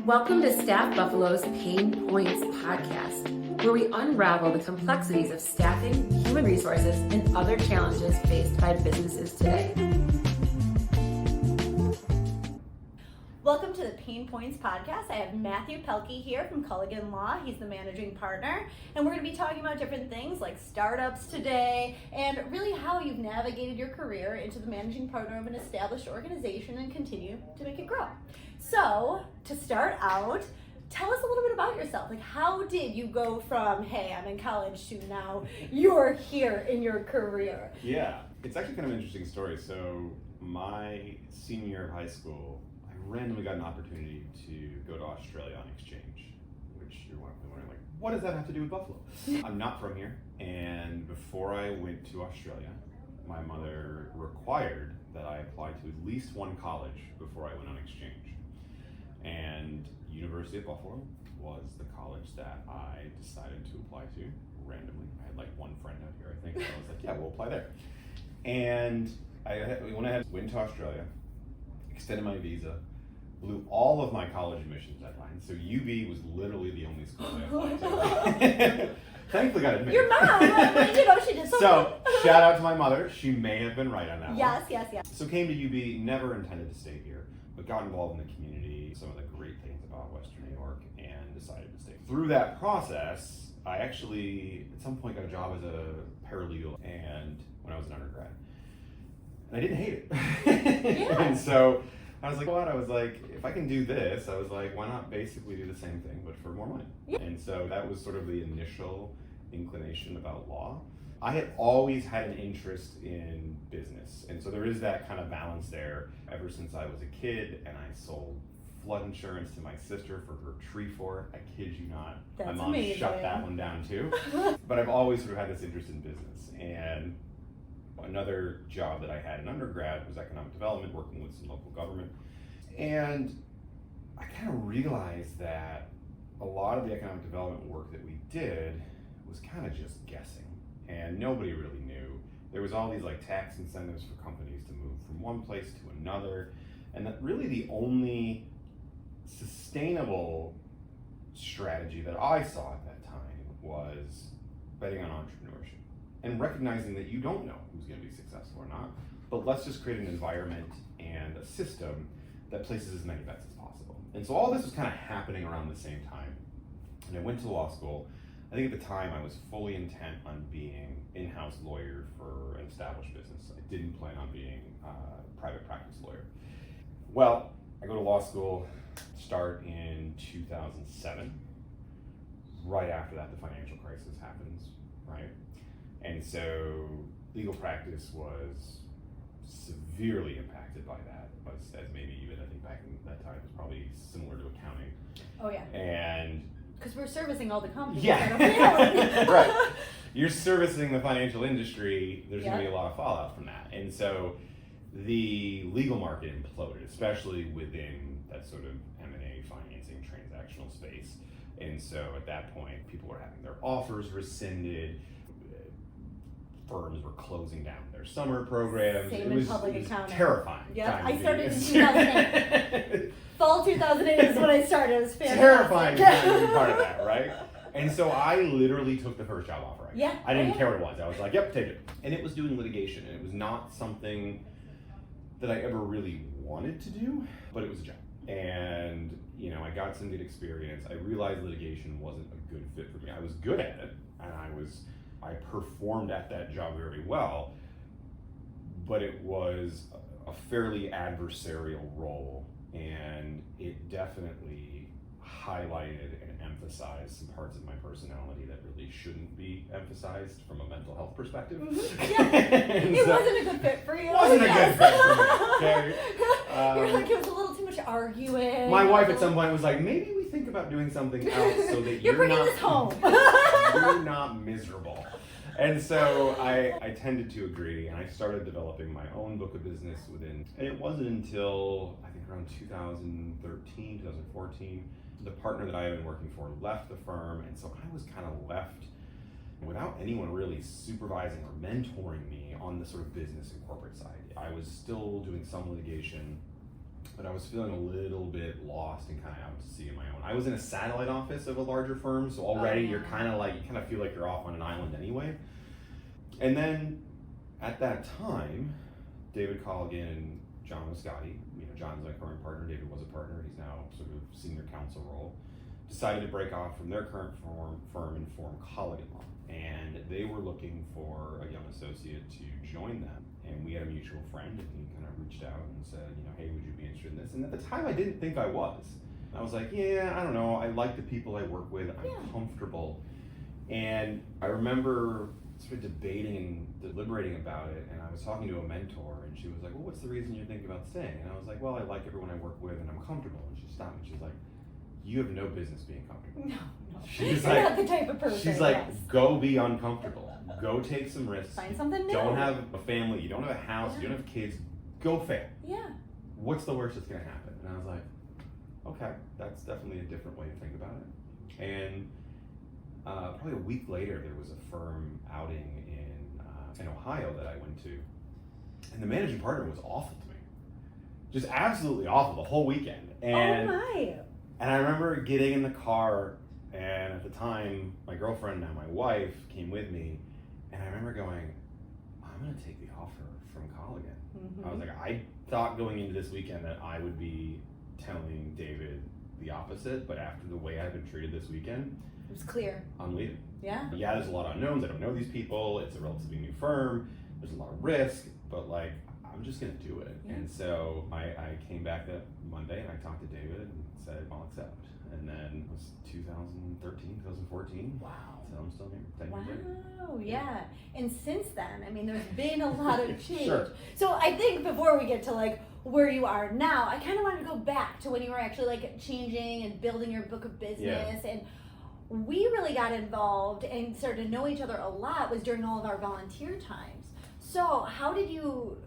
Welcome to StaffBuffalo's Pain Points podcast, where we unravel the complexities of staffing, human resources, and other challenges faced by businesses today. Welcome to the Pain Points podcast. I have Matthew Pelkey here from Colligan Law. He's the managing partner, and we're going to be talking about different things like startups today and really how you've navigated your career into the managing partner of an established organization and continue to make it grow. So, to start out, tell us a little bit about yourself. Like, how did you go from, hey, I'm in college, to now you're here in your career? Yeah, it's actually kind of an interesting story. So, my senior year of high school, I randomly got an opportunity to go to Australia on exchange, which you're wondering, like, what does that have to do with Buffalo? I'm not from here, and before I went to Australia, my mother required that I apply to at least one college before I went on exchange. And University of Buffalo was the college that I decided to apply to randomly. I had like one friend out here, I think, and I was like, yeah, we'll apply there. And went to Australia, extended my visa, blew all of my college admissions deadlines. So UB was literally the only school I applied to. Thankfully got admitted. Your mom, she did something. So, shout out to my mother. She may have been right on that one. Yes. So came to UB, never intended to stay here, but got involved in the community, some of the great things about Western New York, and decided to stay. Through that process, I actually, at some point, got a job as a paralegal, and when I was an undergrad. And I didn't hate it. Yeah. And so, I was like, what? I was like, if I can do this, I was like, why not basically do the same thing, but for more money? Yeah. And so that was sort of the initial inclination about law. I had always had an interest in business. And so there is that kind of balance there ever since I was a kid, and I sold flood insurance to my sister for her tree fort. I kid you not. That's my mom amazing. shut that one down too. But I've always sort of had this interest in business. And another job that I had in undergrad was economic development, working with some local government. And I kind of realized that a lot of the economic development work that we did was kind of just guessing. And nobody really knew. There was all these like tax incentives for companies to move from one place to another. And that really the only sustainable strategy that I saw at that time was betting on entrepreneurship and recognizing that you don't know who's going to be successful or not, but let's just create an environment and a system that places as many bets as possible. And so all this was kind of happening around the same time. And I went to law school. I think at the time I was fully intent on being in-house lawyer for an established business. I didn't plan on being a private practice lawyer. Well, I go to law school, start in 2007. Right after that, the financial crisis happens, right? And so legal practice was severely impacted by that, as maybe even I think back in that time it was probably similar to accounting. Oh yeah. And because we're servicing all the companies. Yeah. Right. You're servicing the financial industry, there's going to be a lot of fallout from that. And so the legal market imploded, especially within that sort of M&A financing transactional space. And so at that point, people were having their offers rescinded. Firms were closing down their summer programs. Same in public accounting. Terrifying. Yeah, I started in 2008. Fall 2008 is when I started. It was fantastic. Terrifying to be part of that, right? And so I literally took the first job offer. I didn't care what it was. I was like, yep, take it. And it was doing litigation, and it was not something that I ever really wanted to do, but it was a job. And, I got some good experience. I realized litigation wasn't a good fit for me. I was good at it, and I performed at that job very well, but it was a fairly adversarial role, and it definitely highlighted and emphasized some parts of my personality that really shouldn't be emphasized from a mental health perspective. Yeah, it wasn't a good fit for you. Wasn't a good fit for me, okay? You're like, it was a little too much arguing. My wife at some point was like, maybe we think about doing something else so that you're bringing this home. You're not miserable. And so I tended to agree, and I started developing my own book of business and it wasn't until, I think around 2013, 2014, the partner that I had been working for left the firm, and so I was kind of left without anyone really supervising or mentoring me on the sort of business and corporate side. I was still doing some litigation, but I was feeling a little bit lost and kind of out to sea on my own. I was in a satellite office of a larger firm, so already you're kind of feel like you're off on an island anyway. And then at that time, David Colligan and John Muscati, John's my current partner, David was a partner, he's now sort of senior counsel role, decided to break off from their current firm and form Colligan Law. And they were looking for a young associate to join them. And we had a mutual friend, and he kind of reached out and said, hey, would you be interested in this? And at the time, I didn't think I was. I was like, yeah, I don't know. I like the people I work with. I'm comfortable. And I remember sort of debating and deliberating about it. And I was talking to a mentor, and she was like, well, what's the reason you're thinking about staying? And I was like, well, I like everyone I work with, and I'm comfortable. And she stopped me. She's like, you have no business being comfortable. No. She's You're like, not the type of person. she's like, yes. Go be uncomfortable. Go take some risks. Find something new. Don't have a family. You don't have a house. You don't have kids. Go fail. Yeah. What's the worst that's going to happen? And I was like, okay, that's definitely a different way to think about it. And probably a week later, there was a firm outing in Ohio that I went to. And the managing partner was awful to me. Just absolutely awful the whole weekend. And, oh my. And I remember getting in the car, and at the time, my girlfriend, now my wife, came with me, and I remember going, I'm going to take the offer from Colligan. Mm-hmm. I was like, I thought going into this weekend that I would be telling David the opposite, but after the way I've been treated this weekend, it was clear. I'm leaving. Yeah. Yeah, there's a lot of unknowns. I don't know these people. It's a relatively new firm. There's a lot of risk, but like, I'm just going to do it. Yeah. And so I came back that Monday and I talked to David and said, I'll accept. And then it was 2013, 2014. Wow. So I'm still here. Wow, yeah. And since then, I mean, there's been a lot of change. Sure. So I think before we get to like where you are now, I kind of want to go back to when you were actually like changing and building your book of business. And we really got involved and started to know each other a lot was during all of our volunteer times. So how did you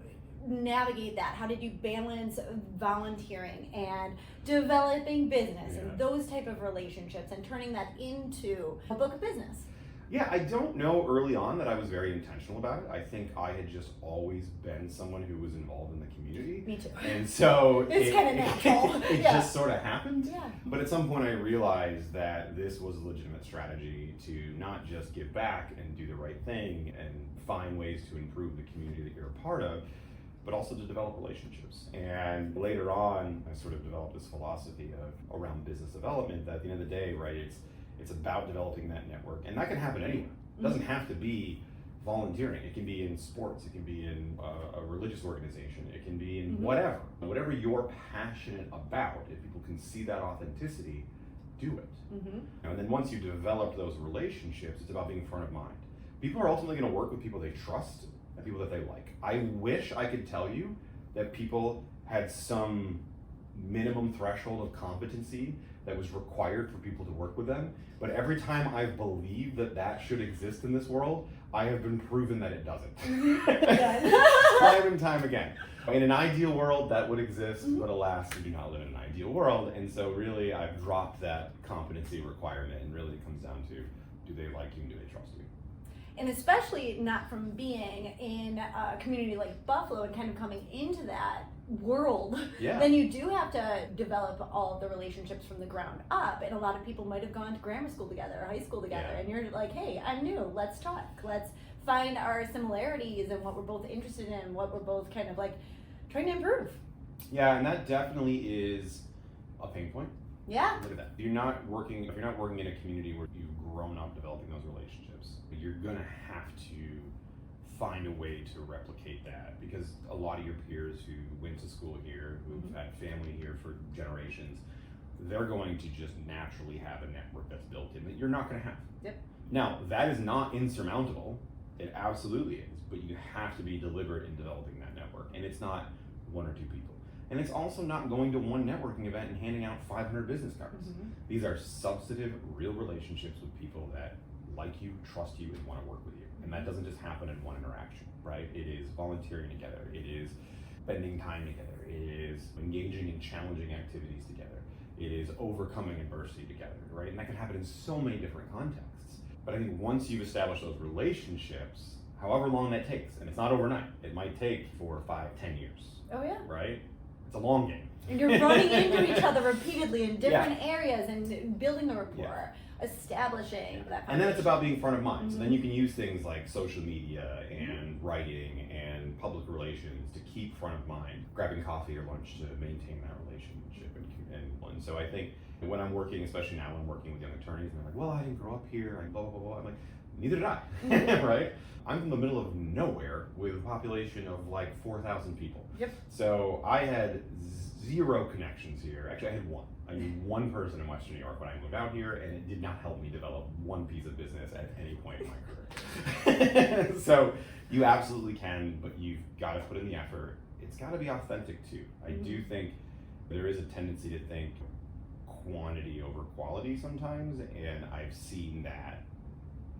navigate that? How did you balance volunteering and developing business and those type of relationships and turning that into a book of business? Yeah, I don't know early on that I was very intentional about it. I think I had just always been someone who was involved in the community. Me too. And so it's kind of natural. It just sort of happened. Yeah. But at some point I realized that this was a legitimate strategy to not just give back and do the right thing and find ways to improve the community that you're a part of, but also to develop relationships. And later on, I sort of developed this philosophy of around business development that at the end of the day, right, it's about developing that network. And that can happen anywhere. It doesn't have to be volunteering. It can be in sports. It can be in a religious organization. It can be in whatever you're passionate about. If people can see that authenticity, do it. And then once you develop those relationships, it's about being front of mind. People are ultimately going to work with people they trust and people that they like. I wish I could tell you that people had some minimum threshold of competency that was required for people to work with them, but every time I've believed that that should exist in this world, I have been proven that it doesn't. Time and time again. In an ideal world, that would exist, but alas, we do not live in an ideal world, and so really I've dropped that competency requirement, and really it comes down to, do they like you and do they trust you? And especially not from being in a community like Buffalo and kind of coming into that world, then you do have to develop all of the relationships from the ground up. And a lot of people might have gone to grammar school together or high school together, and you're like, hey, I'm new, let's talk. Let's find our similarities and what we're both interested in, what we're both kind of like trying to improve. Yeah, and that definitely is a pain point. Yeah. Look at that. If you're not working in a community where you've grown up developing those relationships, you're gonna have to find a way to replicate that, because a lot of your peers who went to school here, who've had family here for generations, they're going to just naturally have a network that's built in that you're not gonna have. Yep. Now, that is not insurmountable. It absolutely is, but you have to be deliberate in developing that network, and it's not one or two people. And it's also not going to one networking event and handing out 500 business cards. These are substantive, real relationships with people that like you, trust you, and want to work with you. And that doesn't just happen in one interaction, right? It is volunteering together. It is spending time together. It is engaging in challenging activities together. It is overcoming adversity together, right? And that can happen in so many different contexts. But I think once you've established those relationships, however long that takes, and it's not overnight, it might take 4, 5, 10 years. Oh yeah. Right? It's a long game. And you're running into each other repeatedly in different areas and building the rapport, establishing that. And then it's about being front of mind. So then you can use things like social media and writing and public relations to keep front of mind, grabbing coffee or lunch to maintain that relationship. And so I think when I'm working, especially now when I'm working with young attorneys, and they're like, well, I didn't grow up here, I blah, blah, blah. I'm like, neither did I, right? I'm from the middle of nowhere with a population of like 4,000 people. Yep. So I had zero connections here. Actually, I had one. I knew one person in Western New York when I moved out here, and it did not help me develop one piece of business at any point in my career. So you absolutely can, but you've got to put in the effort. It's got to be authentic too. I do think there is a tendency to think quantity over quality sometimes, and I've seen that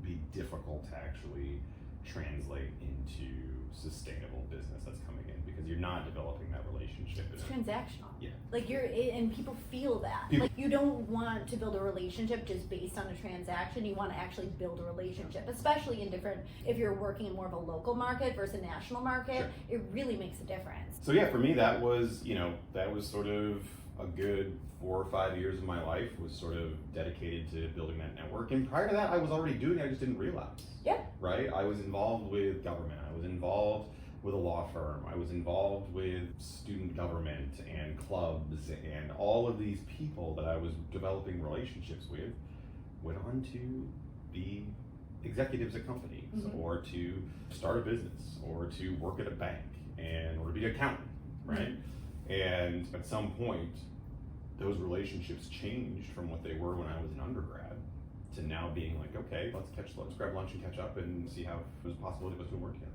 be difficult to actually translate into sustainable business that's coming in, because you're not developing that relationship. It's transactional. Yeah. Like and people feel that. Like you don't want to build a relationship just based on a transaction. You want to actually build a relationship, especially in different, if you're working in more of a local market versus a national market, it really makes a difference. So yeah, for me that was sort of a good 4 or 5 years of my life was sort of dedicated to building that network. And prior to that, I was already doing it, I just didn't realize. Yeah. Right? I was involved with government. I was involved with a law firm. I was involved with student government and clubs, and all of these people that I was developing relationships with went on to be executives at companies, or to start a business, or to work at a bank, or to be an accountant, right? And at some point, those relationships changed from what they were when I was an undergrad to now being like, okay, let's grab lunch and catch up and see how there's a possibility of us doing work together.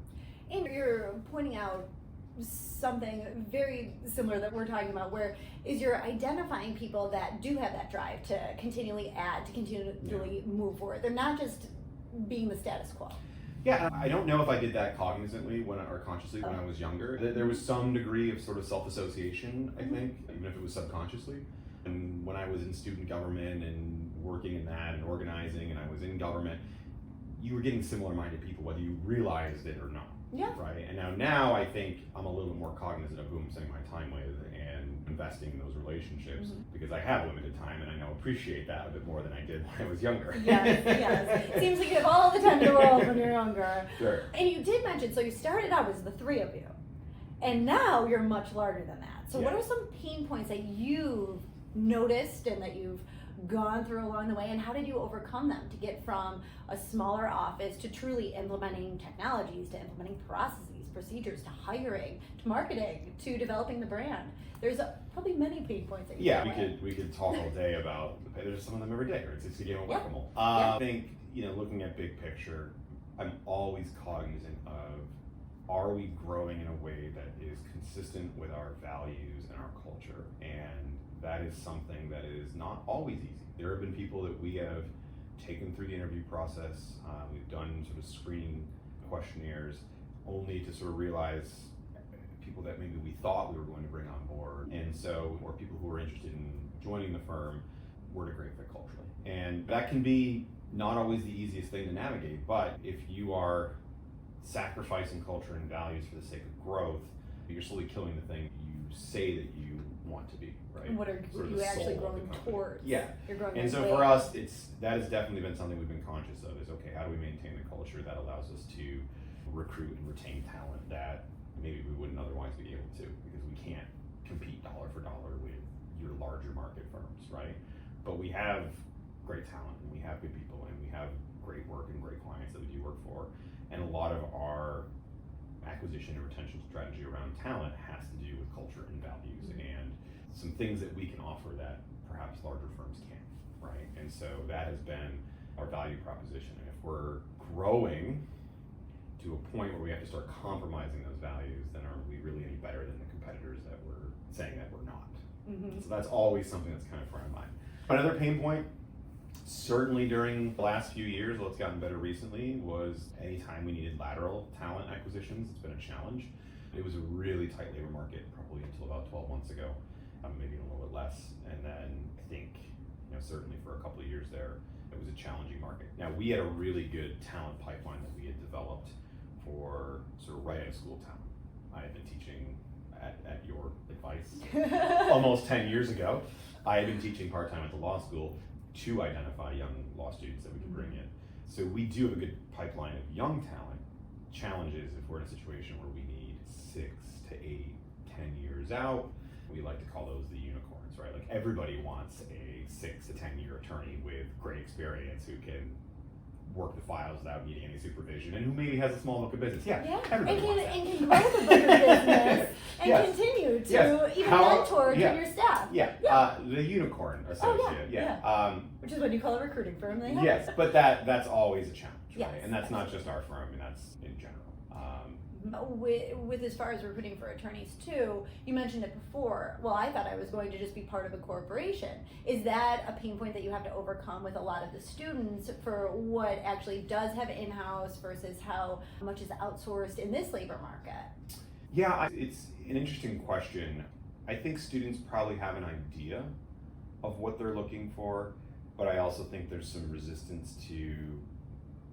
And you're pointing out something very similar that we're talking about, where is you're identifying people that do have that drive to continually add, to continually move forward. They're not just being the status quo. Yeah, I don't know if I did that cognizantly or consciously when I was younger. There was some degree of sort of self-association, I think, even if it was subconsciously. And when I was in student government and working in that and organizing, and I was in government, you were getting similar-minded people, whether you realized it or not. Yeah. Right? And now I think I'm a little bit more cognizant of who I'm spending my time with and investing in those relationships, because I have limited time, and I now appreciate that a bit more than I did when I was younger. Yes. It seems like you have all the time in the world when you're younger. Sure. And you did mention, so you started out as the three of you, and now you're much larger than that. So what are some pain points that you've noticed and that you've gone through along the way, and how did you overcome them to get from a smaller office to truly implementing technologies, to implementing processes, procedures, to hiring, to marketing, to developing the brand? There's probably many pain points that you we could talk all day about. There's some of them every day, right? It's a game of whack-a-mole. I think, looking at big picture, I'm always cognizant of, are we growing in a way that is consistent with our values and our culture? And that is something that is not always easy. There have been people that we have taken through the interview process. We've done sort of screening questionnaires, only to sort of realize people that maybe we thought we were going to bring on board, and so, or people who were interested in joining the firm, weren't a great fit culturally. And that can be not always the easiest thing to navigate, but if you are sacrificing culture and values for the sake of growth, you're slowly killing the thing you say that you want to be, right? And what are you actually growing towards? Yeah. You're growing and so for us, that has definitely been something we've been conscious of, is okay, how do we maintain the culture that allows us to recruit and retain talent that maybe we wouldn't otherwise be able to, because we can't compete dollar for dollar with your larger market firms, right? But we have great talent, and we have good people, and we have great work and great clients that we do work for. And a lot of our acquisition and retention strategy around talent has to do with culture and values, and some things that we can offer that perhaps larger firms can't, right? And so that has been our value proposition. And if we're growing to a point where we have to start compromising those values, then are we really any better than the competitors that we're saying that we're not? So that's always something that's kind of front of mind. Another pain point, certainly during the last few years, what's gotten better recently, was anytime we needed lateral talent acquisitions, it's been a challenge. It was a really tight labor market probably until about 12 months ago, maybe a little bit less. And then I think, certainly for a couple of years there, It was a challenging market. Now, we had a really good talent pipeline that we had developed for sort of right out of school talent. I had been teaching at your advice almost 10 years ago. I had been teaching part-time at the law school to identify young law students that we could bring in. So we do have a good pipeline of young talent. Challenges if we're in a situation where we need 6 to 8, 10 years out, we like to call those the unicorns, right? Like everybody wants a 6 to 10 year attorney with great experience who can work the files without needing any supervision and who maybe has a small book of business. Everybody wants that. And can grow the book of business and continue to even mentor junior staff. The unicorn associate. Which is what you call a recruiting firm. Yes, but that's always a challenge, right? Yes, and that's not just our firm, and that's in general. With as far as recruiting for attorneys too, you mentioned it before. Well, I thought I was going to just be part of a corporation. Is that a pain point that you have to overcome with a lot of the students for what actually does have in-house versus how much is outsourced in this labor market? Yeah, it's an interesting question. I think students probably have an idea of what they're looking for, but I also think there's some resistance to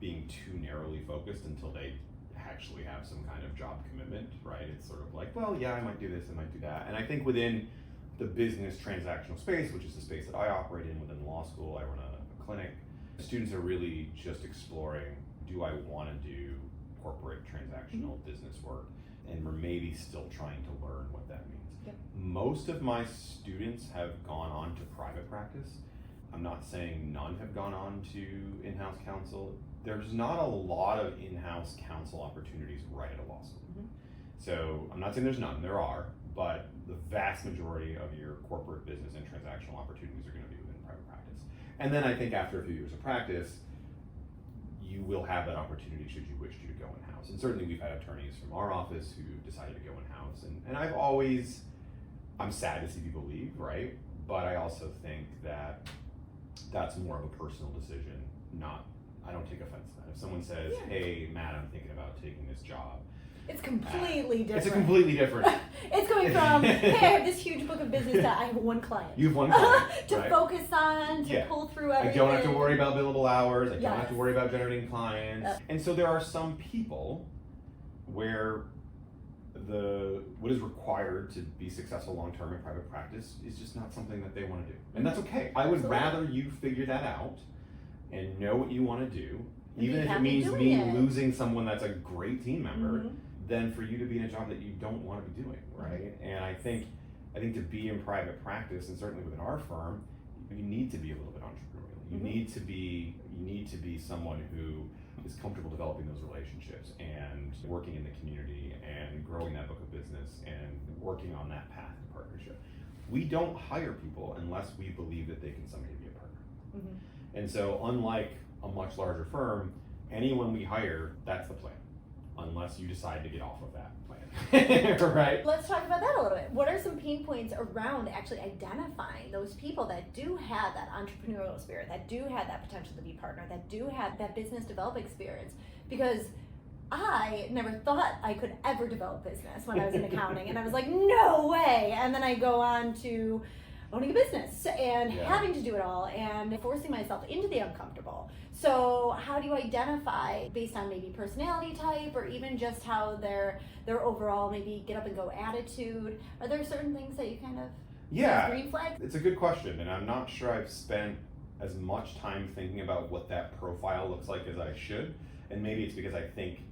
being too narrowly focused until they actually have some kind of job commitment, right? It's sort of like, well, yeah, I might do this, I might do that. And I think within the business transactional space, which is the space that I operate in within law school, I run a clinic, students are really just exploring, do I want to do corporate transactional business work? And we're maybe still trying to learn what that means. Yep. Most of my students have gone on to private practice. I'm not saying none have gone on to in-house counsel. There's not a lot of in-house counsel opportunities right at a law school. So I'm not saying there's none, there are, but the vast majority of your corporate business and transactional opportunities are going to be within private practice. And then I think after a few years of practice, you will have that opportunity should you wish to go in-house. And certainly we've had attorneys from our office who decided to go in-house. And I'm sad to see people leave, right? But I also think that that's more of a personal decision, I don't take offense to that. If someone says, hey, Matt, I'm thinking about taking this job. It's completely different. It's a completely different. It's going from, hey, I have this huge book of business that I have one client. You have one client. To focus on, to pull through everything. I don't have to worry about billable hours. I don't have to worry about generating clients. And so there are some people where what is required to be successful long-term in private practice is just not something that they want to do. And that's okay. I would rather you figure that out and know what you want to do, even if it means me losing someone that's a great team member, than for you to be in a job that you don't want to be doing, right? And I think to be in private practice, and certainly within our firm, you need to be a little bit entrepreneurial. You need to be someone who is comfortable developing those relationships and working in the community and growing that book of business and working on that path to partnership. We don't hire people unless we believe that they can someday be a partner. And so unlike a much larger firm, anyone we hire, that's the plan, unless you decide to get off of that plan, right? Let's talk about that a little bit. What are some pain points around actually identifying those people that do have that entrepreneurial spirit, that do have that potential to be a partner, that do have that business development experience? Because I never thought I could ever develop business when I was in accounting, and I was like, no way! And then I go on to owning a business and having to do it all and forcing myself into the uncomfortable. So how do you identify based on maybe personality type or even just how their overall maybe get up and go attitude? Are there certain things that you kind of green flag? It's a good question, and I'm not sure I've spent as much time thinking about what that profile looks like as I should. And maybe it's because I think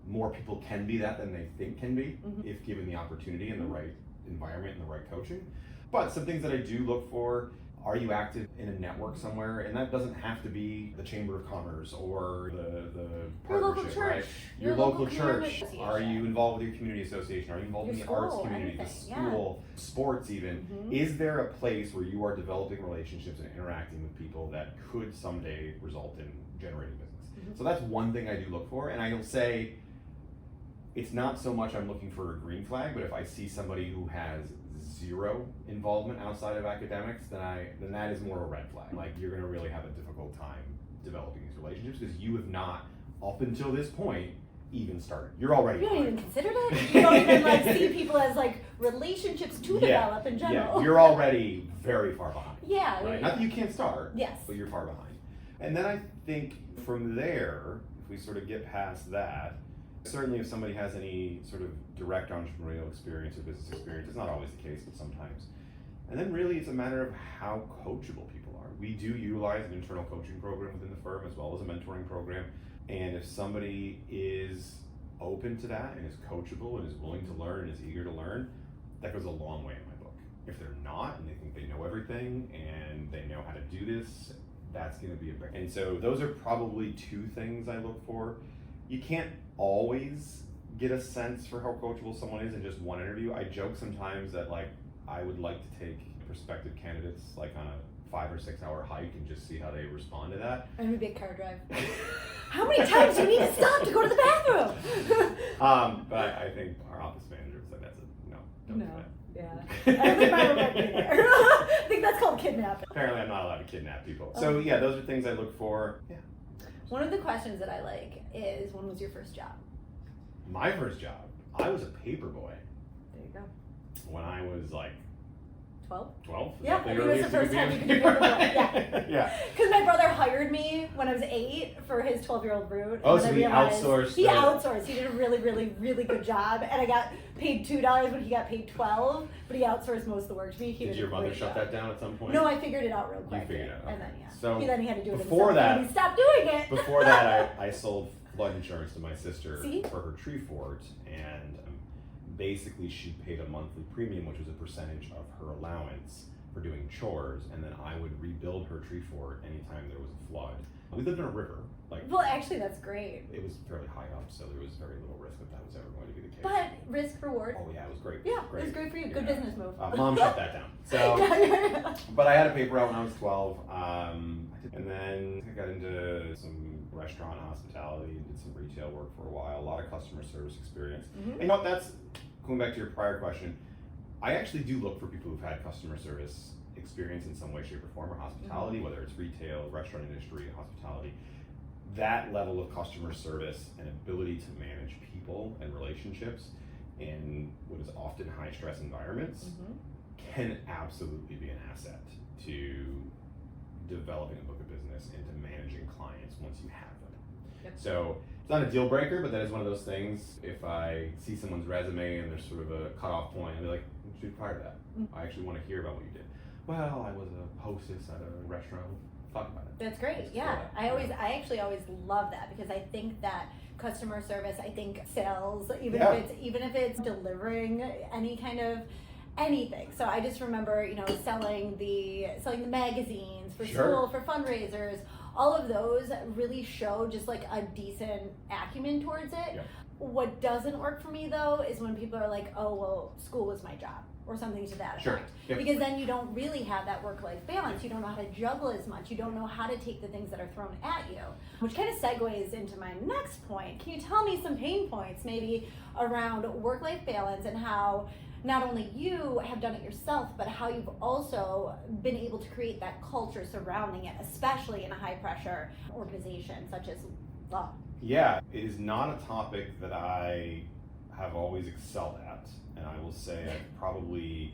more people can be that than they think can be if given the opportunity and the right environment and the right coaching. But some things that I do look for, are you active in a network somewhere? And that doesn't have to be the Chamber of Commerce or the partnership, right? Your local church. Are you involved with your community association? Are you involved in the arts community, the school, sports even? Is there a place where you are developing relationships and interacting with people that could someday result in generating business? So that's one thing I do look for. And I'll say, it's not so much I'm looking for a green flag, but if I see somebody who has zero involvement outside of academics, then that is more a red flag. Like, you're going to really have a difficult time developing these relationships because you have not, up until this point, even started. You're already. You haven't even considered it. You don't even see people as relationships to develop in general. Yeah, you're already very far behind. Yeah. Right. Not that you can't start. Yes. But you're far behind. And then I think from there, if we sort of get past that, certainly if somebody has any sort of direct entrepreneurial experience or business experience, it's not always the case, but sometimes. And then really it's a matter of how coachable people are. We do utilize an internal coaching program within the firm as well as a mentoring program. And if somebody is open to that and is coachable and is willing to learn and is eager to learn, that goes a long way in my book. If they're not and they think they know everything and they know how to do this, that's going to be a big. And so those are probably two things I look for. You can't always get a sense for how coachable someone is in just one interview. I joke sometimes that like I would like to take prospective candidates like on a 5 or 6 hour hike and just see how they respond to that. And a big car drive. How many times do you need to stop to go to the bathroom? But I think our office manager said that's a no. Don't do that. Yeah. I don't think mine would let me there. I think that's called kidnapping. Apparently I'm not allowed to kidnap people. So yeah, those are things I look for. Yeah. One of the questions that I like is, when was your first job? My first job, I was a paper boy There you go. when I was like 12? 12? Yeah, I think that's the first time you could be paper boy. Yeah. Yeah. Because my brother hired me when I was 8 for his 12-year-old route. Oh, and so then he I realized outsourced. He outsourced. He did a really, really, really good job. And I got paid $2 when he got paid $12, but he outsourced most of the work to me. Did your mother shut that down at some point? No, I figured it out real quick. You figured it out. And then, yeah. So he had to do it before himself. that- And he stopped doing it. Before that, I sold flood insurance to my sister See? for her tree fort, and basically she paid a monthly premium, which was a percentage of her allowance for doing chores, and then I would rebuild her tree fort anytime there was a flood. We lived in a river. Well, actually, that's great. It was fairly high up, so there was very little risk that was ever going to be the case. But risk reward. Oh yeah, it was great. Yeah, it was great for you. Good Yeah. business move. Mom shut that down. So, Yeah. but I had a paper out when I was 12, and then I got into some restaurant hospitality and did some retail work for a while. A lot of customer service experience. Mhm. And you know what? That's going back to your prior question. I actually do look for people who've had customer service experience in some way, shape, or form, or hospitality, whether it's retail, restaurant industry, hospitality. That level of customer service and ability to manage people and relationships in what is often high stress environments can absolutely be an asset to developing a book of business and to managing clients once you have them. Yep. So it's not a deal breaker, but that is one of those things. If I see someone's resume and there's sort of a cutoff point, I'll be like, you should prior to that. I actually want to hear about what you did. Well, I was a hostess at a restaurant. Talk about it. That's great. Yeah, I actually always love that, because I think that customer service, I think sales, even if it's delivering any kind of anything. So I just remember, selling the magazines for school, for fundraisers. All of those really show just like a decent acumen towards it. Yep. What doesn't work for me though is when people are like, oh, well, school was my job, or something to that effect. Yep. Because then you don't really have that work-life balance. You don't know how to juggle as much. You don't know how to take the things that are thrown at you. Which kind of segues into my next point. Can you tell me some pain points maybe around work-life balance, and how not only you have done it yourself, but how you've also been able to create that culture surrounding it, especially in a high-pressure organization such as law? Yeah, it is not a topic that I have always excelled at, and I will say I've probably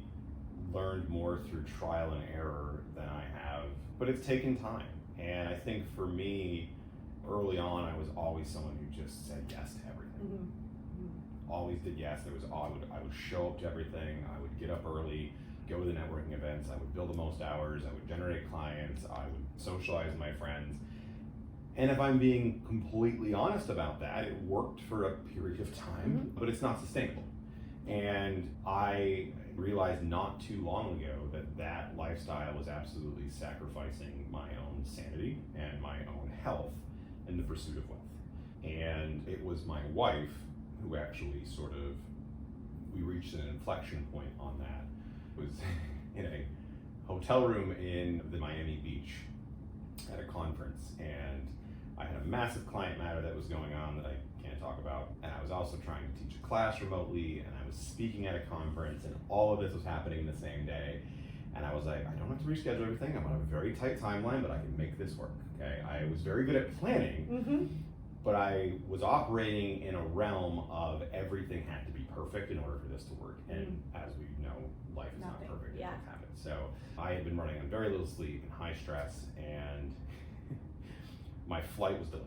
learned more through trial and error than I have, but it's taken time. And I think for me, early on, I was always someone who just said yes to everything. Always did yes. I would show up to everything. I would get up early, go to the networking events. I would bill the most hours. I would generate clients. I would socialize with my friends. And if I'm being completely honest about that, it worked for a period of time, but it's not sustainable. And I realized not too long ago that lifestyle was absolutely sacrificing my own sanity and my own health in the pursuit of wealth. And it was my wife who actually we reached an inflection point on that. It was in a hotel room in the Miami Beach at a conference, and I had a massive client matter that was going on that I can't talk about, and I was also trying to teach a class remotely, and I was speaking at a conference, and all of this was happening the same day. And I was like, I don't have to reschedule everything. I'm on a very tight timeline, but I can make this work. Okay, I was very good at planning, but I was operating in a realm of everything had to be perfect in order for this to work. And as we know, life is not perfect. It happens. So I had been running on very little sleep and high stress, and my flight was delayed.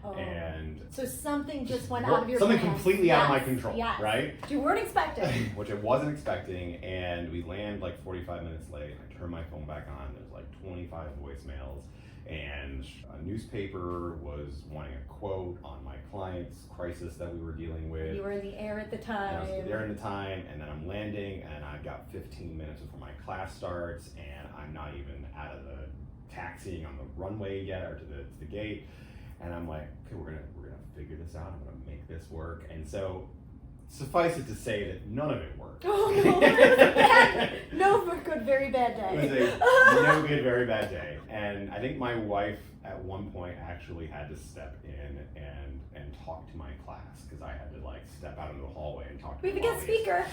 Oh. And so something just went out of your something plans. completely out of my control, yes. right? You weren't expecting. Which I wasn't expecting, and we land like 45 minutes late. I turn my phone back on, there's like 25 voicemails, and a newspaper was wanting a quote on my client's crisis that we were dealing with. You were in the air at the time. And I was there in the time, and then I'm landing, and I've got 15 minutes before my class starts, and I'm not even out of the taxiing on the runway yet, or to the gate. And I'm like, okay, we're gonna figure this out. I'm gonna make this work. And so, suffice it to say that none of it worked. Oh no, it was a bad, no good, very bad day. It was a no good, very bad day. And I think my wife at one point actually had to step in and talk to my class, because I had to like step out into the hallway and talk to We have a guest audience. speaker.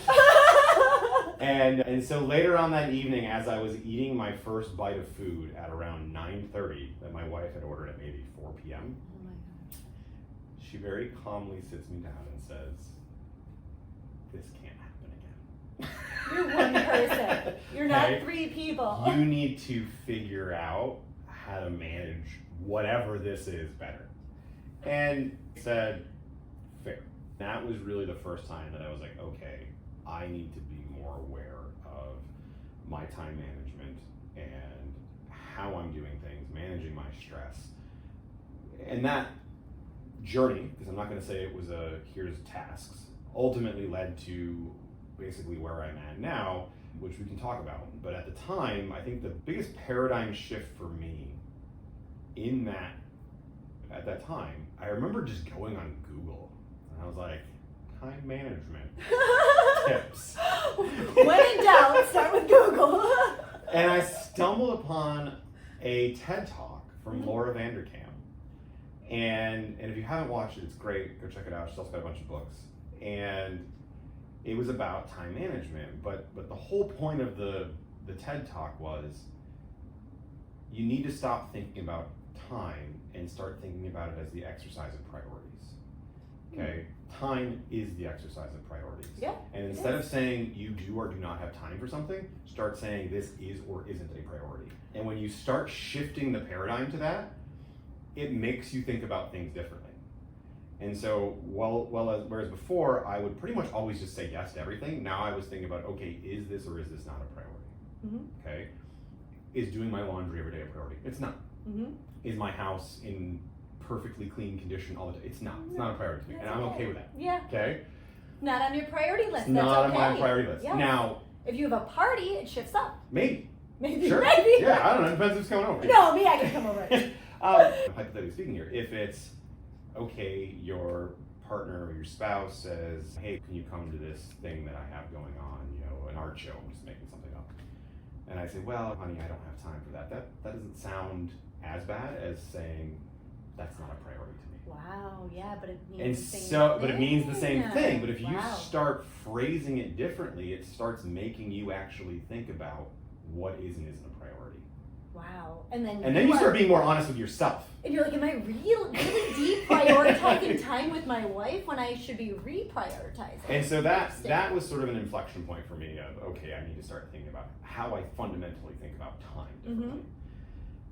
And so later on that evening, as I was eating my first bite of food at around 9:30, that my wife had ordered at maybe 4 p.m., Oh my gosh. she very calmly sits me down and says, "This can't happen again." You're one person. You're not Okay? 3 people. You need to figure out how to manage whatever this is better. And I said, fair. That was really the first time that I was like, okay, I need to be more aware of my time management and how I'm doing things, managing my stress. And that journey, because I'm not going to say it was here's tasks, ultimately led to basically where I'm at now, which we can talk about. But at the time, I think the biggest paradigm shift for me at that time, I remember just going on Google, and I was like, time management tips. When in doubt, start with Google. And I stumbled upon a TED Talk from Laura Vanderkam. And if you haven't watched it, it's great. Go check it out. She's also got a bunch of books. And it was about time management. But the whole point of the TED Talk was you need to stop thinking about time and start thinking about it as the exercise of priorities. Okay? Time is the exercise of priorities. Yeah. And instead of saying you do or do not have time for something, start saying this is or isn't a priority. And when you start shifting the paradigm to that, it makes you think about things differently. And so, whereas before I would pretty much always just say yes to everything, now I was thinking about, okay, is this or is this not a priority? Mm-hmm. Okay? Is doing my laundry every day a priority? It's not. Mm-hmm. Is my house in perfectly clean condition all the time? It's not. It's not a priority to me, and I'm okay with that. Yeah. Okay? Not on your priority list. It's not That's on okay. my priority list. Yeah. Now, If you have a party, it shifts up. maybe. Maybe. Sure. Maybe. Yeah, I don't know. Depends who's coming over. No, me, I can come over. Hypothetically speaking here, if it's, okay, your partner or your spouse says, hey, can you come to this thing that I have going on, an art show, I'm just making something up. And I say, well, honey, I don't have time for that. That doesn't sound as bad as saying, that's not a priority to me. Wow, yeah, but it means And the same so, thing. but it means the same thing. But if you Wow. start phrasing it differently, it starts making you actually think about what is and isn't a priority. Wow. And then you start being more honest with yourself. And you're like, am I really deprioritizing time with my wife when I should be reprioritizing? And so that was sort of an inflection point for me of, okay, I need to start thinking about how I fundamentally think about time differently. Mm-hmm.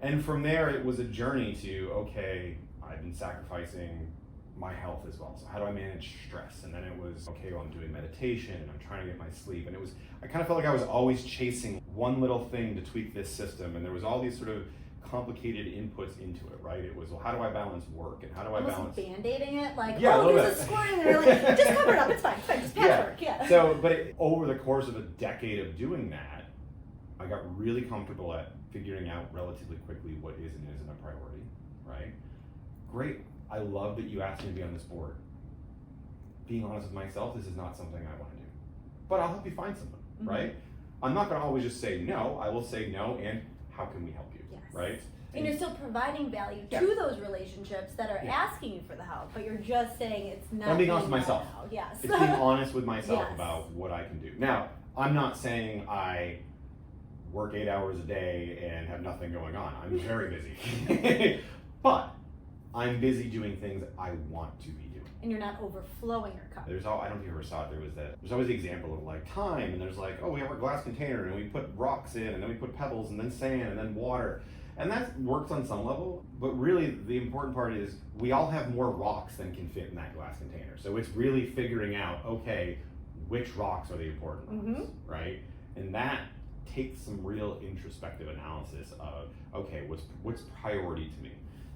And from there, it was a journey to, okay, I've been sacrificing my health as well. So how do I manage stress? And then it was, okay, well, I'm doing meditation and I'm trying to get my sleep. And I kind of felt like I was always chasing one little thing to tweak this system. And there was all these sort of complicated inputs into it, right? It was, well, how do I balance work? And how do I Almost balance... band-aiding it, like, Yeah, oh, a little there's bit. a squirting, and you're like, just cover it up, it's fine, just patchwork, yeah. So, but over the course of a decade of doing that, I got really comfortable at figuring out relatively quickly what is and isn't a priority, right? Great, I love that you asked me to be on this board. Being honest with myself, this is not something I want to do. But I'll help you find someone, Mm-hmm. right? I'm not going to always just say no, I will say no, and how can we help you, Yes. right? And you're still providing value Yeah. to those relationships that are Yeah. asking you for the help, but you're just saying it's not. I'm being honest with being myself. allowed. Yes. It's being honest with myself Yes. about what I can do. Now, I'm not saying I work 8 hours a day and have nothing going on. I'm very busy. But I'm busy doing things I want to be doing. And you're not overflowing your cup. I don't know if you ever saw it, there's always the example of like time, and there's like, oh, we have our glass container and we put rocks in and then we put pebbles and then sand and then water. And that works on some level, but really the important part is we all have more rocks than can fit in that glass container. So it's really figuring out, okay, which rocks are the important rocks, right? And that takes some real introspective analysis of, okay, what's priority to me?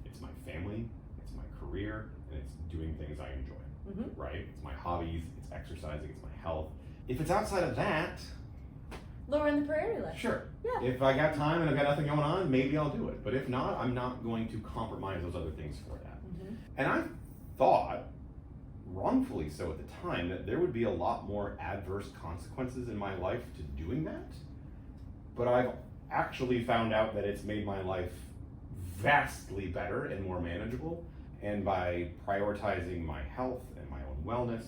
It's my family, it's my career, and it's doing things I enjoy, right? It's my hobbies, it's exercising, it's my health. If it's outside of that, lower in the priority list. sure. Yeah. If I got time and I've got nothing going on, maybe I'll do it. But if not, I'm not going to compromise those other things for that. And I thought, wrongfully so at the time, that there would be a lot more adverse consequences in my life to doing that. But I've actually found out that it's made my life vastly better and more manageable. And by prioritizing my health and my own wellness,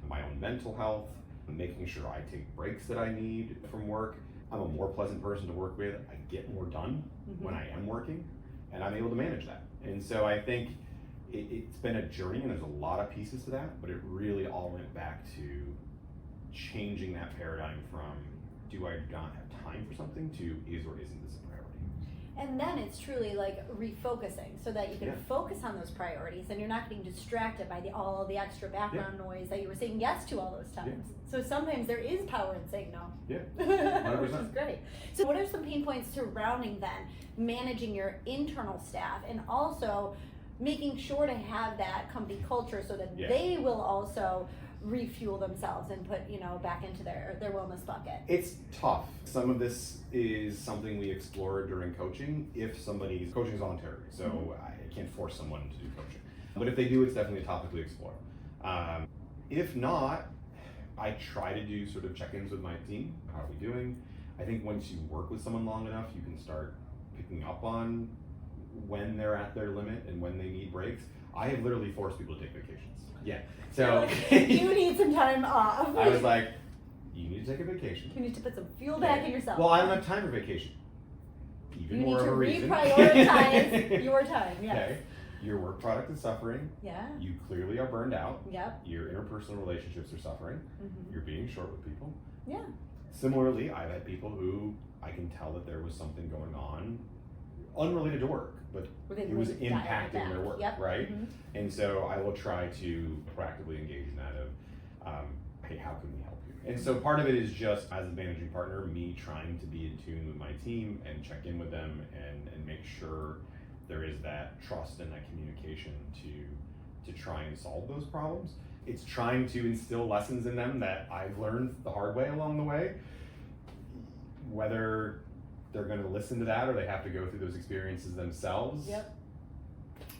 my own mental health, making sure I take breaks that I need from work, I'm a more pleasant person to work with. I get more done when I am working, and I'm able to manage that. And so I think it's been a journey, and there's a lot of pieces to that, but it really all went back to changing that paradigm from do I not have time for something to is or isn't this a priority. And then it's truly like refocusing so that you can focus on those priorities and you're not getting distracted by all the extra background noise that you were saying yes to all those times. So sometimes there is power in saying no. Yeah, 100%. Which is great. So what are some pain points surrounding then managing your internal staff and also making sure to have that company culture so that they will also refuel themselves and put, back into their wellness bucket? It's tough. Some of this is something we explore during coaching. If somebody's coaching is voluntary, so I can't force someone to do coaching. But if they do, it's definitely a topic we explore. If not, I try to do sort of check-ins with my team. How are we doing? I think once you work with someone long enough, you can start picking up on when they're at their limit and when they need breaks. I have literally forced people to take vacations. Yeah. So you need some time off. I was like, you need to take a vacation. You need to put some fuel back in yourself. Well, I don't have time for vacation. Even more of a reason. You need to reprioritize your time. Yes. Okay. Your work product is suffering. Yeah. You clearly are burned out. Yep. Your interpersonal relationships are suffering. You're being short with people. Yeah. Similarly, I've had people who I can tell that there was something going on unrelated to work, but it was impacting their work, right? And so I will try to proactively engage in that of, hey, how can we help you? And so part of it is just, as a managing partner, me trying to be in tune with my team and check in with them and make sure there is that trust and that communication to try and solve those problems. It's trying to instill lessons in them that I've learned the hard way along the way, whether they're going to listen to that or they have to go through those experiences themselves. Yep.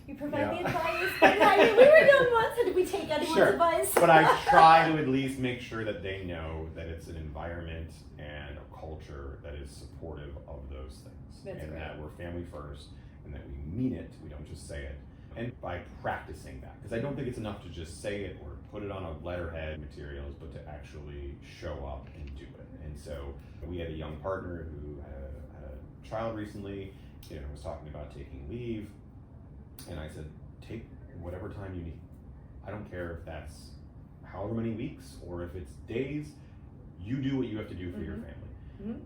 You provide the advice. We were young once, and did we take anyone's advice? But I try to at least make sure that they know that it's an environment and a culture that is supportive of those things. That we're family first and that we mean it, we don't just say it. And by practicing that, because I don't think it's enough to just say it or put it on a letterhead materials, but to actually show up and do it. And so we had a young partner who had a child recently, was talking about taking leave. And I said, take whatever time you need. I don't care if that's however many weeks or if it's days, you do what you have to do for your family.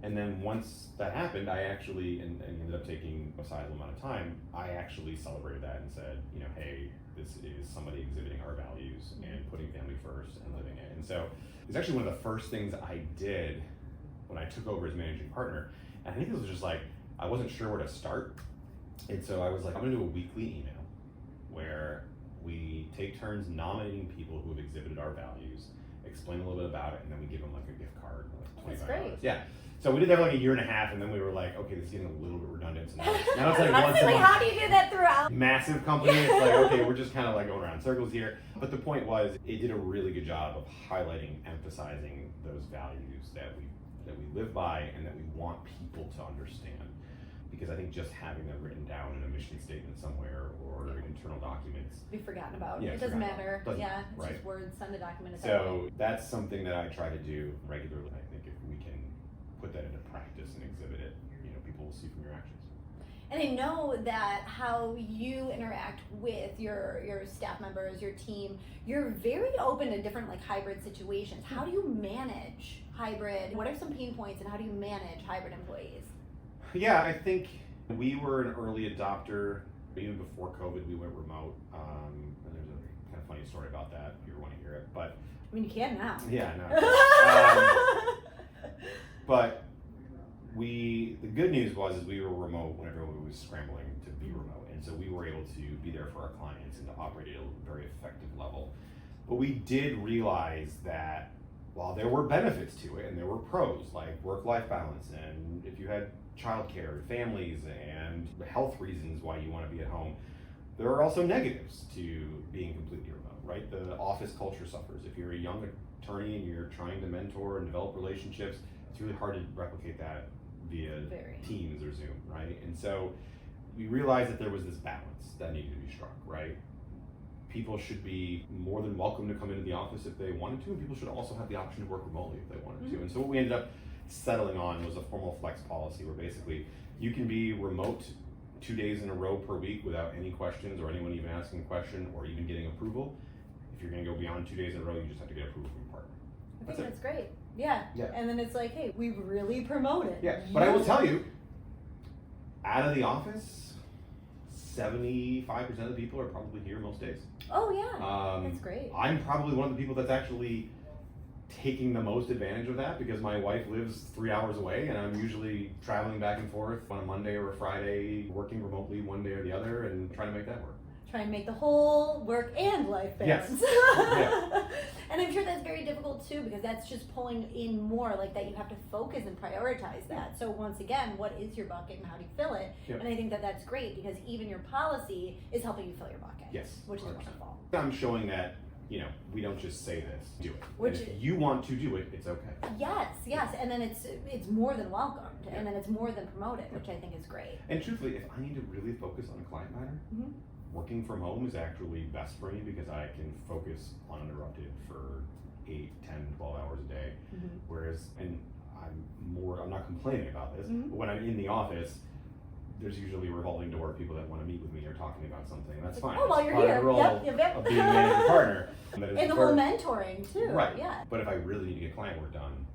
And then once that happened, I actually, and ended up taking a sizable amount of time, I actually celebrated that and said, hey, this is somebody exhibiting our values and putting family first and living it. And so it's actually one of the first things I did when I took over as managing partner. And I think this was just like, I wasn't sure where to start. And so I was like, I'm gonna do a weekly email where we take turns nominating people who have exhibited our values, explain a little bit about it, and then we give them like a gift card, like $25. That's great. Yeah. So we did that for like a year and a half, and then we were like, okay, this is getting a little bit redundant. So now it's like once a month. How do you do that throughout? Massive company, it's like, okay, we're just kind of like going around in circles here. But the point was, it did a really good job of highlighting, emphasizing those values that we live by and that we want people to understand. Because I think just having them written down in a mission statement somewhere or internal documents. Be forgotten about. Yeah, it doesn't matter. It's right. just words, send a document. So that's something that I try to do regularly. I think if we can put that into practice and exhibit it, people will see from your actions. And I know that how you interact with your staff members, your team, you're very open to different hybrid situations. How do you manage hybrid? What are some pain points and how do you manage hybrid employees? Yeah, I think We were an early adopter. Even before COVID, we went remote. And there's a kind of funny story about that if you want to hear it. But I mean, you can now. yeah, no. But the good news was we were remote when everyone was scrambling to be remote. And so we were able to be there for our clients and to operate at a very effective level. But we did realize that while there were benefits to it and there were pros like work-life balance and if you had childcare, families, and health reasons why you want to be at home, there are also negatives to being completely remote, right? The office culture suffers. If you're a young attorney and you're trying to mentor and develop relationships, it's really hard to replicate that via Teams or Zoom, right? And so we realized that there was this balance that needed to be struck, right? People should be more than welcome to come into the office if they wanted to, and people should also have the option to work remotely if they wanted to. And so what we ended up settling on was a formal flex policy where basically you can be remote 2 days in a row per week without any questions or anyone even asking a question or even getting approval. If you're going to go beyond 2 days in a row, you just have to get approval from your partner. I think that's great. Yeah. And then it's like, hey, we really promote it. Yeah. But I will tell you, out of the office, 75% of the people are probably here most days. Oh yeah. That's great. I'm probably one of the people that's actually taking the most advantage of that because my wife lives 3 hours away and I'm usually traveling back and forth on a Monday or a Friday, working remotely one day or the other and trying to make that work. Try and make the whole work and life balance. Yes. Yeah. And I'm sure that's very difficult too because that's just pulling in more like that you have to focus and prioritize that. So once again, what is your bucket and how do you fill it? Yep. And I think that that's great because even your policy is helping you fill your bucket. Yes. Which is 100%. wonderful. I'm showing that, we don't just say this, do it. Which and if you want to do it, it's okay. Yes. And then it's more than welcomed and then it's more than promoted, which I think is great. And truthfully, if I need to really focus on a client matter, working from home is actually best for me because I can focus uninterrupted for 8, 10, 12 hours a day. Whereas, and I'm not complaining about this, but when I'm in the office, there's usually a revolving door of people that want to meet with me or talking about something. That's fine. Oh, while it's you're part here. of the role Yep. of being a managing partner. And the whole mentoring too. Right. Yeah. But if I really need to get client work done,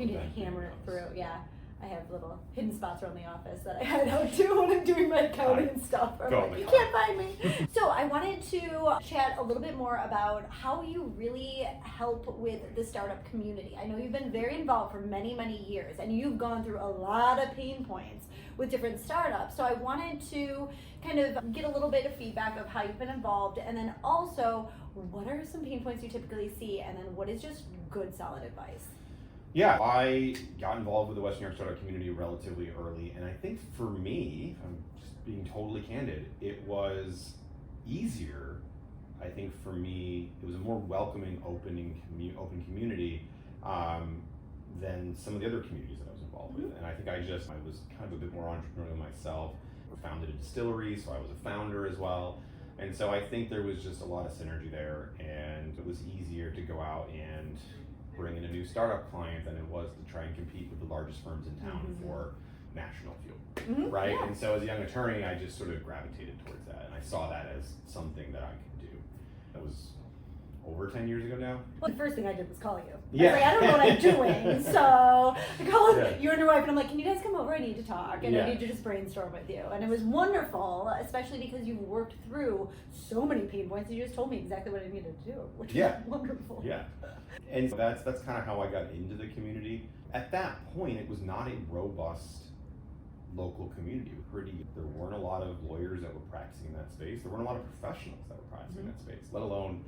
you need to hammer it through. Yeah. I have little hidden spots around the office that I hide out to when I'm doing my accounting and stuff. You can't find me. So I wanted to chat a little bit more about how you really help with the startup community. I know you've been very involved for many, many years, and you've gone through a lot of pain points with different startups. So I wanted to kind of get a little bit of feedback of how you've been involved, and then also what are some pain points you typically see, and then what is just good, solid advice? Yeah, I got involved with the Western New York startup community relatively early, and I think for me, if I'm just being totally candid, it was easier. I think for me, it was a more welcoming, open community than some of the other communities that I was involved with. And I think I was kind of a bit more entrepreneurial myself. I founded a distillery, so I was a founder as well. And so I think there was just a lot of synergy there, and it was easier to go out and bring in a new startup client than it was to try and compete with the largest firms in town for national fuel, right? Yeah. And so as a young attorney, I just sort of gravitated towards that, and I saw that as something that I could do. That was over 10 years ago now. Well, the first thing I did was call you. Yeah. I was like, I don't know what I'm doing, so I called you and your wife, and I'm like, can you guys come over? I need to talk, and I need to just brainstorm with you. And it was wonderful, especially because you've worked through so many pain points. You just told me exactly what I needed to do, which was wonderful. Yeah. And so that's kind of how I got into the community. At that point, it was not a robust local community. There weren't a lot of lawyers that were practicing in that space. There weren't a lot of professionals that were practicing in that space, let alone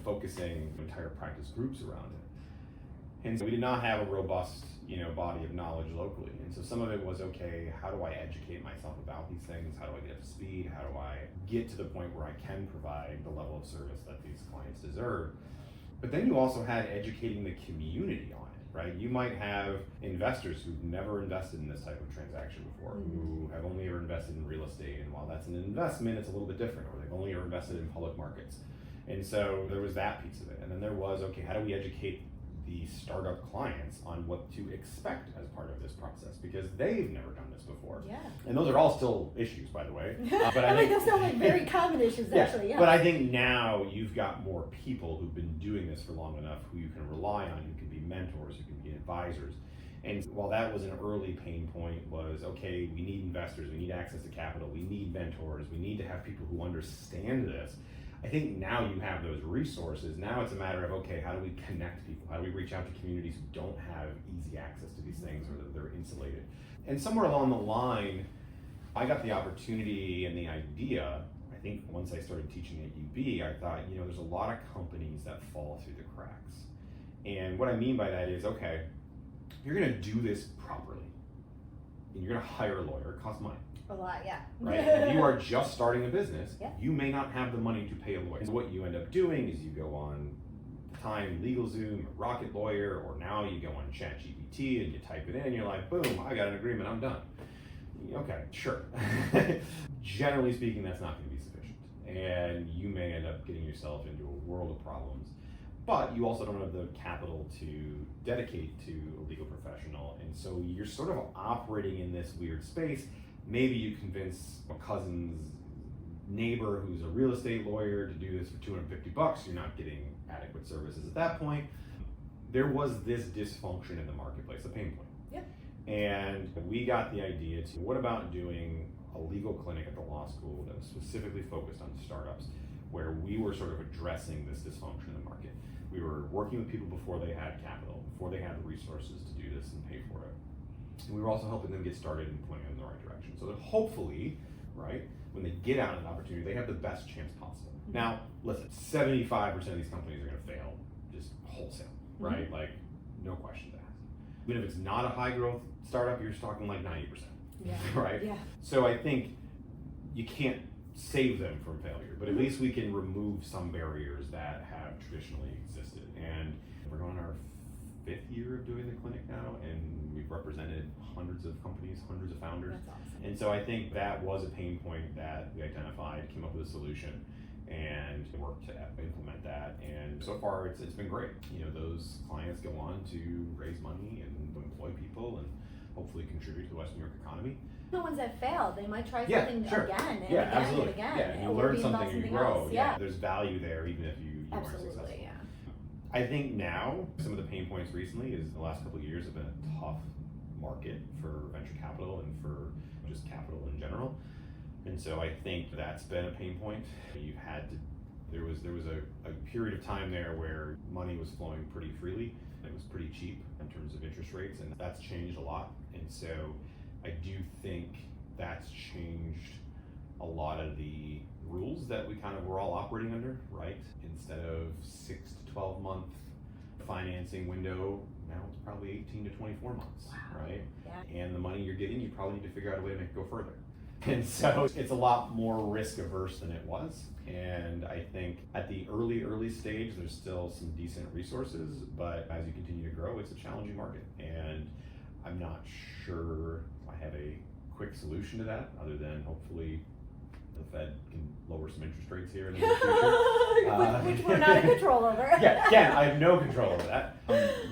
focusing entire practice groups around it. And so we did not have a robust, body of knowledge locally. And so some of it was, okay, how do I educate myself about these things? How do I get up to speed? How do I get to the point where I can provide the level of service that these clients deserve? But then you also had educating the community on it, right? You might have investors who've never invested in this type of transaction before, who have only ever invested in real estate. And while that's an investment, it's a little bit different, or they've only ever invested in public markets. And so there was that piece of it. And then there was, okay, how do we educate the startup clients on what to expect as part of this process? Because they've never done this before. Yeah. And those are all still issues, by the way. But I think those sound like very common issues, actually. Yeah. But I think now you've got more people who've been doing this for long enough who you can rely on, who can be mentors, who can be advisors. And while that was an early pain point, was okay, we need investors, we need access to capital, we need mentors, we need to have people who understand this. I think now you have those resources. Now it's a matter of, okay, how do we connect people? How do we reach out to communities who don't have easy access to these things, or that they're insulated? And somewhere along the line, I got the opportunity and the idea. I think once I started teaching at UB, I thought, there's a lot of companies that fall through the cracks. And what I mean by that is, okay, you're gonna do this properly, and you're gonna hire a lawyer. It costs money. A lot, yeah. Right? If you are just starting a business, yeah. you may not have the money to pay a lawyer. So what you end up doing is you go on Time, LegalZoom, or Rocket Lawyer, or now you go on ChatGPT and you type it in, and you're like, boom, I got an agreement, I'm done. Okay, sure. Generally speaking, that's not going to be sufficient, and you may end up getting yourself into a world of problems. But you also don't have the capital to dedicate to a legal professional, and so you're sort of operating in this weird space. Maybe you convince a cousin's neighbor who's a real estate lawyer to do this for $250. You're not getting adequate services at that point. There was this dysfunction in the marketplace, a pain point. Yep. And we got the idea to, what about doing a legal clinic at the law school that was specifically focused on startups, where we were sort of addressing this dysfunction in the market. We were working with people before they had capital, before they had the resources to do this and pay for it. And we were also helping them get started and pointing them in the right direction, so that hopefully, right, when they get out an opportunity, they have the best chance possible. Now, listen, 75% of these companies are going to fail, just wholesale, right? Like, no questions asked. Even if it's not a high growth startup, you're talking like 90%, right? Yeah. So I think you can't save them from failure, but at least we can remove some barriers that have traditionally existed. And we're going on our 5th year of doing the clinic now, and we've represented hundreds of companies, hundreds of founders. That's awesome. And so I think that was a pain point that we identified, came up with a solution, and worked to implement that. And so far it's been great. Those clients go on to raise money and employ people and hopefully contribute to the Western New York economy. The ones that failed, they might try something again and again absolutely. and again. Yeah, and you or learn be something involved and you in grow. else. Yeah. There's value there even if you weren't successful. Absolutely, yeah. I think now some of the pain points recently is the last couple of years have been a tough market for venture capital and for just capital in general. And so I think that's been a pain point. There was a period of time there where money was flowing pretty freely. It was pretty cheap in terms of interest rates, and that's changed a lot. And so I do think that's changed a lot of the rules that we kind of were all operating under, right? Instead of 6 to 12 month financing window, now it's probably 18 to 24 months, right? Yeah. And the money you're getting, you probably need to figure out a way to make it go further. And so it's a lot more risk averse than it was. And I think at the early stage, there's still some decent resources, but as you continue to grow, it's a challenging market. And I'm not sure I have a quick solution to that, other than hopefully the Fed can lower some interest rates here in the near future. Which we're not in control over. Again, I have no control over that.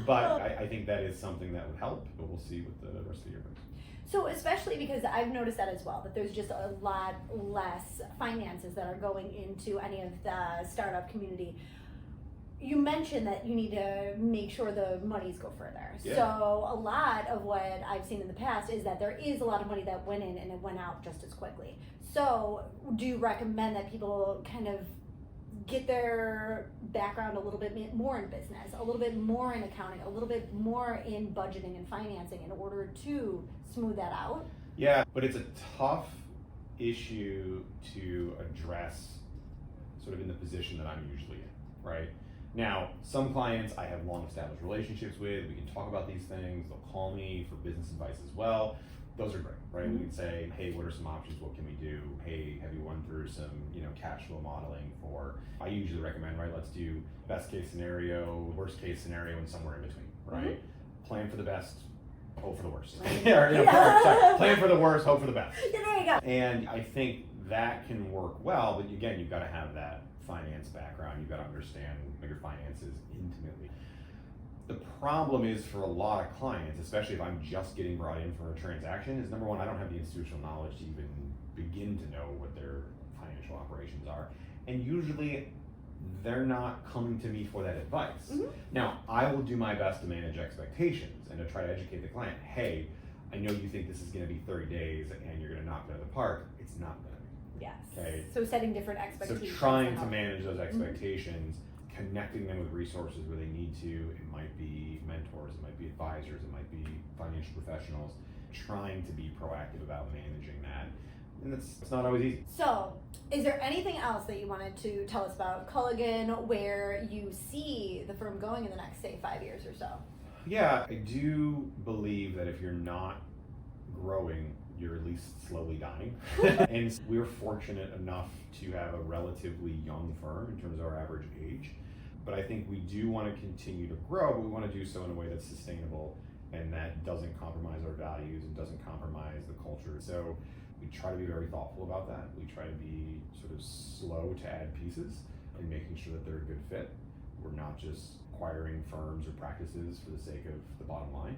But I think that is something that would help, but we'll see what the rest of the year brings. So especially because I've noticed that as well, that there's just a lot less finances that are going into any of the startup community. You mentioned that you need to make sure the monies go further. Yeah. So a lot of what I've seen in the past is that there is a lot of money that went in and it went out just as quickly. So do you recommend that people kind of get their background a little bit more in business, a little bit more in accounting, a little bit more in budgeting and financing in order to smooth that out? Yeah, but it's a tough issue to address sort of in the position that I'm usually in, right? Now, some clients I have long established relationships with, we can talk about these things, they'll call me for business advice as well. Those are great, right? We can say, hey, what are some options? What can we do? Hey, have you run through some, cash flow modeling for, I usually recommend, right? Let's do best case scenario, worst case scenario, and somewhere in between, right? Plan for the best, hope for the worst. Plan for the worst, hope for the best. Yeah, there you go. And I think that can work well, but again, you've got to have that finance background. You've got to understand your finances intimately. The problem is for a lot of clients, especially if I'm just getting brought in for a transaction, is number one, I don't have the institutional knowledge to even begin to know what their financial operations are. And usually they're not coming to me for that advice. Mm-hmm. Now, I will do my best to manage expectations and to try to educate the client. Hey, I know you think this is going to be 30 days and you're going to knock it out of the park. It's not going to be. Yes. Okay. So setting different expectations. So trying to manage those expectations, connecting them with resources where they need to. It might be mentors, it might be advisors, it might be financial professionals. Trying to be proactive about managing that. And it's not always easy. So, is there anything else that you wanted to tell us about Colligan, where you see the firm going in the next, say, 5 years or so? Yeah, I do believe that if you're not growing, you're at least slowly dying. And we're fortunate enough to have a relatively young firm in terms of our average age. But I think we do want to continue to grow, but we want to do so in a way that's sustainable and that doesn't compromise our values and doesn't compromise the culture. So we try to be very thoughtful about that. We try to be sort of slow to add pieces and making sure that they're a good fit. We're not just acquiring firms or practices for the sake of the bottom line.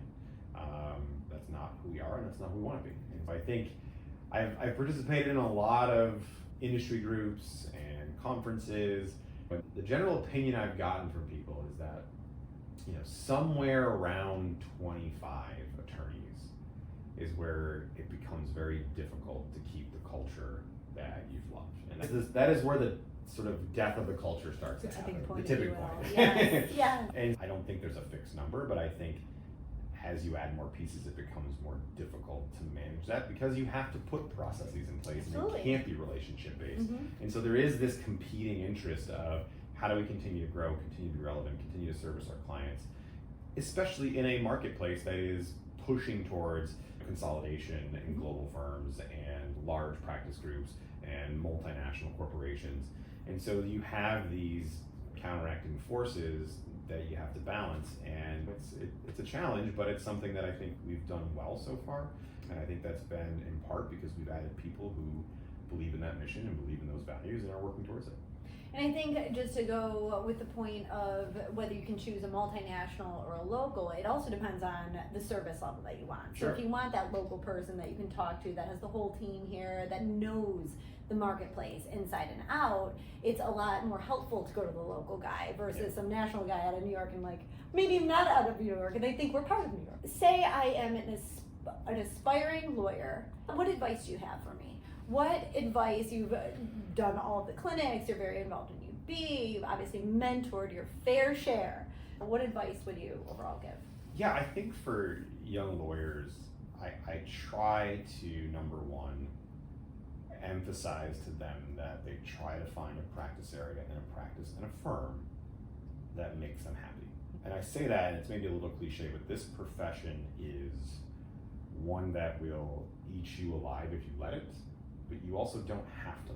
That's not who we are, and that's not who we want to be. And so I think I've participated in a lot of industry groups and conferences, but the general opinion I've gotten from people is that somewhere around 25 attorneys is where it becomes very difficult to keep the culture that you've loved. And that is where the sort of death of the culture starts to happen. The tipping point. Yes. Yeah. And I don't think there's a fixed number, but I think as you add more pieces, it becomes more difficult to manage that because you have to put processes in place. Absolutely. And it can't be relationship based. Mm-hmm. And so there is this competing interest of how do we continue to grow, continue to be relevant, continue to service our clients, especially in a marketplace that is pushing towards consolidation in global firms and large practice groups and multinational corporations. And so you have these counteracting forces that you have to balance, and it's a challenge, but it's something that I think we've done well so far. And I think that's been in part because we've added people who believe in that mission and believe in those values and are working towards it. And I think just to go with the point of whether you can choose a multinational or a local, it also depends on the service level that you want. Sure. So if you want that local person that you can talk to, that has the whole team here, that knows the marketplace inside and out, it's a lot more helpful to go to the local guy versus some national guy out of New York and maybe not out of New York and they think we're part of New York. Say I am an aspiring lawyer. What advice do you have for me? What advice, you've done all of the clinics, you're very involved in UB, you've obviously mentored your fair share. What advice would you overall give? Yeah, I think for young lawyers, I try to, number one, emphasize to them that they try to find a practice area and a practice and a firm that makes them happy. And I say that, and it's maybe a little cliche, but this profession is one that will eat you alive if you let it, but you also don't have to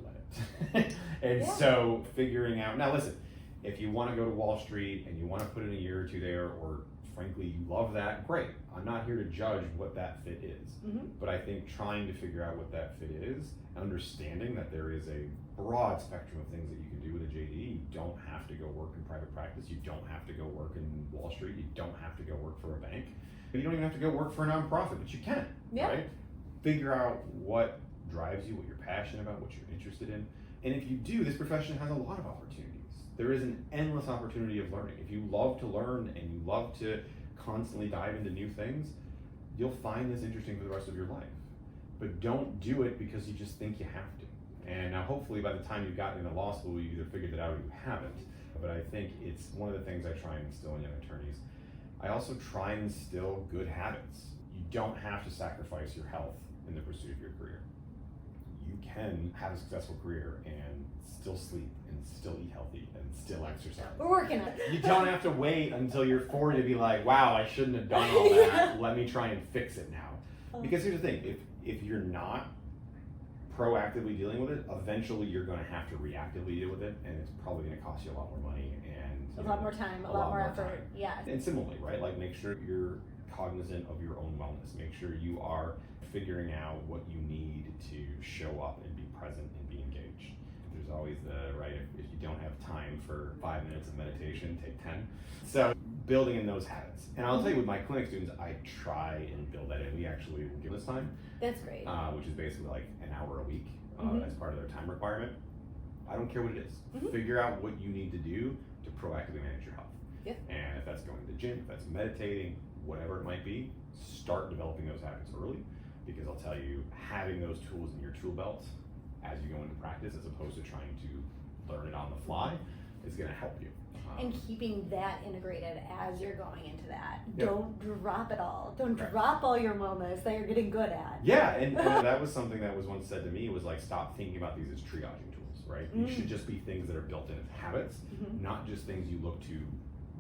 let it. And so figuring out, now listen, if you want to go to Wall Street and you want to put in a year or two there, or frankly you love that, great. I'm not here to judge what that fit is. Mm-hmm. But I think trying to figure out what that fit is, understanding that there is a broad spectrum of things that you can do with a JD. You don't have to go work in private practice. You don't have to go work in Wall Street. You don't have to go work for a bank. You don't even have to go work for a nonprofit, but you can, right? Figure out what drives you, what you're passionate about, what you're interested in. And if you do, this profession has a lot of opportunities. There is an endless opportunity of learning. If you love to learn and you love to constantly dive into new things, you'll find this interesting for the rest of your life. But don't do it because you just think you have to. And now hopefully by the time you've gotten into law school, you either figured it out or you haven't. But I think it's one of the things I try and instill in young attorneys. I also try and instill good habits. You don't have to sacrifice your health in the pursuit of your career. You can have a successful career and still sleep and still eat healthy and still exercise. We're working on it. You don't have to wait until you're 40 to be like, wow, I shouldn't have done all that. Let me try and fix it now. Because here's the thing, if you're not proactively dealing with it, eventually you're going to have to reactively deal with it, and it's probably going to cost you a lot more money and a lot more time, a lot more effort. Yeah. And similarly, right? Like make sure you're cognizant of your own wellness. Make sure you are figuring out what you need to show up and be present and be engaged. There's always the right, if you don't have time for 5 minutes of meditation, take 10. So building in those habits. And I'll tell you with my clinic students, I try and build that in. We actually give this time. That's great. Which is basically like an hour a week as part of their time requirement. I don't care what it is. Mhm. Figure out what you need to do to proactively manage your health. Yeah. And if that's going to the gym, if that's meditating, whatever it might be, start developing those habits early, because I'll tell you, having those tools in your tool belt as you go into practice, as opposed to trying to learn it on the fly, is going to help you. And keeping that integrated as you're going into that. Yeah. Don't drop it all. Don't Correct. drop all your wellness that you're getting good at. Yeah, and that was something that was once said to me, was like, stop thinking about these as triaging tools, right? These should just be things that are built in as habits, not just things you look to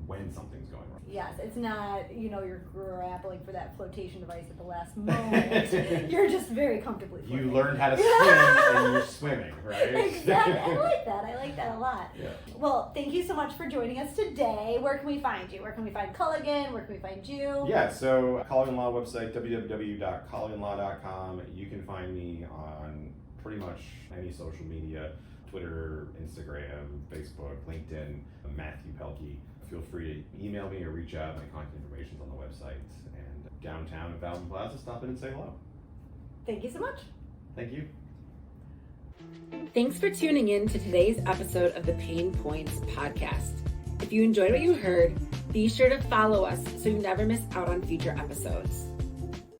when something's going wrong. Yes, it's not, you're grappling for that flotation device at the last moment. You're just very comfortably floating. You learned how to swim and you're swimming, right? Exactly. I like that a lot. Yeah. Well, thank you so much for joining us today. Where can we find you? Where can we find Colligan? Where can we find you? Yeah, so Colligan Law website, www.colliganlaw.com. You can find me on pretty much any social media, Twitter, Instagram, Facebook, LinkedIn, Matthew Pelkey. Feel free to email me or reach out. My contact information is on the website. And downtown at Thousand Plaza, stop in and say hello. Thank you so much. Thank you. Thanks for tuning in to today's episode of the Pain Points podcast. If you enjoyed what you heard, be sure to follow us so you never miss out on future episodes.